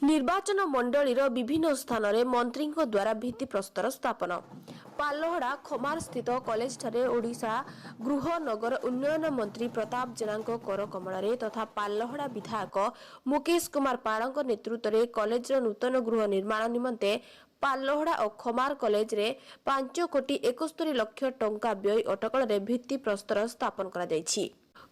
निर्वाचन मंडलीर विभिन्न स्थान में मंत्री द्वारा भित्तिप्रस्तर स्थापन। पालहड़ा खमार स्थित कॉलेज ठारे ओडिशा गृह नगर उन्नयन मंत्री प्रताप जेना कर कमल तथा पालहड़ा विधायक मुकेश कुमार पाड़ नेतृत्व में कॉलेज नूतन गृह निर्माण निमंते पालहड़ा और खमार कॉलेज रे 5,71,00,000 टंका व्यय अटकल भित्तिप्रस्तर स्थापन करा जायछि।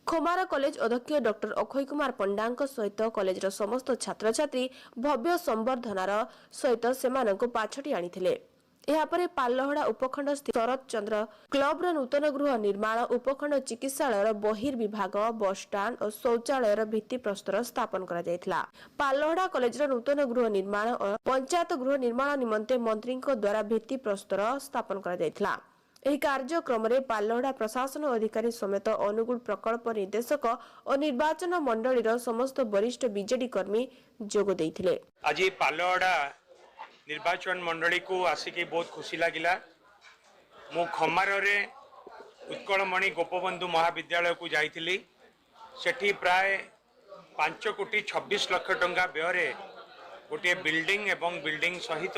खमार कॉलेज अध्यक्ष डॉक्टर अक्षय कुमार पंडा सहित कॉलेज समस्त छात्र छात्री भव्य संबर्धनार सहित सेमानंको पाछटी आनिथिले। यापर पालहड़ा उपखंड स्थित शरद चंद्र क्लब नूतन गृह निर्माण उपखंड चिकित्सालय बहिर्विभाग बसस्टाण्ड और शौचालय भित्तिप्रस्तर स्थापन करा जायथिला। पालहड़ा कॉलेज नूतन गृह निर्माण और पंचायत गृह निर्माण निमंते मंत्री द्वारा भित्तिप्रस्तर स्थापन करा जायथिला। ଏହି କାର୍ଯ୍ୟକ୍ରମରେ ପାଲହଡ଼ା ପ୍ରଶାସନ ଅଧିକାରୀ ସମେତ ଅନୁଗୁଳ ପ୍ରକଳ୍ପ ନିର୍ଦ୍ଦେଶକ ଓ ନିର୍ବାଚନ ମଣ୍ଡଳୀର ସମସ୍ତ ବରିଷ୍ଠ ବିଜେଡି କର୍ମୀ ଯୋଗ ଦେଇଥିଲେ। ଆଜି ପାଲହଡ଼ା ନିର୍ବାଚନ ମଣ୍ଡଳୀ କୁ ଆସିକି ବହୁତ ଖୁସି ଲାଗିଲା। ମୁଁ ଖମାରରେ ଉତ୍କଳମଣି ଗୋପବନ୍ଧୁ ମହାବିଦ୍ୟାଳୟ କୁ ଯାଇଥିଲି। ସେଠି ପ୍ରାୟ 5,26,00,000 ଟଙ୍କା ବ୍ୟୟରେ गोटे बिल्डिंग एवं बिल्डिंग सहित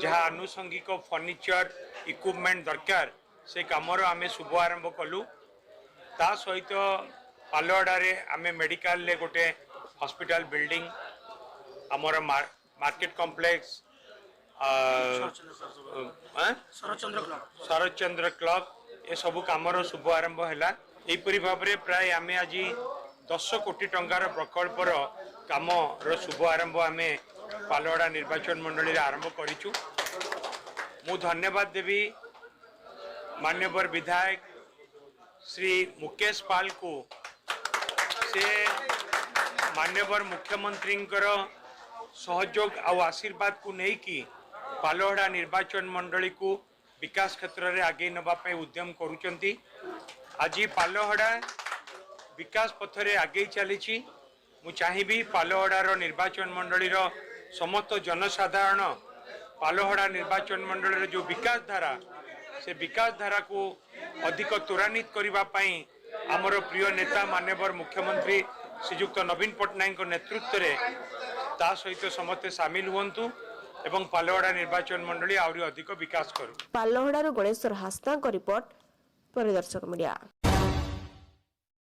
जहाँ आनुषंगिक फर्निचर इक्विपमेंट दरकार से कमर आम शुभ आरंभ कलु। ता सहित पालहड़े आम मेडिकल ले गोटे हॉस्पिटल बिल्डिंग आमर मार्केट कॉम्प्लेक्स शरदचंद्र क्लब ये सबू कमर शुभ आरंभ है। यहपरी भाव में प्राय आम आज 10 कोटी टंकार प्रकल्पर काम शुभ आरंभ आम पालहड़ा निर्वाचन मंडली आरंभ करूँ। मु धन्यवाद देवी माननीय विधायक श्री मुकेश पाल को से माननीय मुख्यमंत्री सहयोग और आशीर्वाद को लेकिन पालहड़ा निर्वाचन मंडली को विकास क्षेत्र में आगे नापी उद्यम करुँच। आज पालहड़ा विकास पथरे आगे चली। मु चाहिए पालहड़ार निर्वाचन मंडलीर समस्त जनसाधारण पालहड़ा निर्वाचन मंडलीर जो विकास धारा से विकास धारा को अधिक त्वरान्वित करने आमर प्रिय नेता माननीय मुख्यमंत्री श्रीजुक्त नवीन पट्टनायक नेतृत्व में ता सहित समस्ते सामिल हुंतु एवं पालहड़ा निर्वाचन मंडली आहरी अधिक विकास करू। पालहड़ार गणेश्वर हास्ता रिपोर्ट परिदर्शक मीडिया।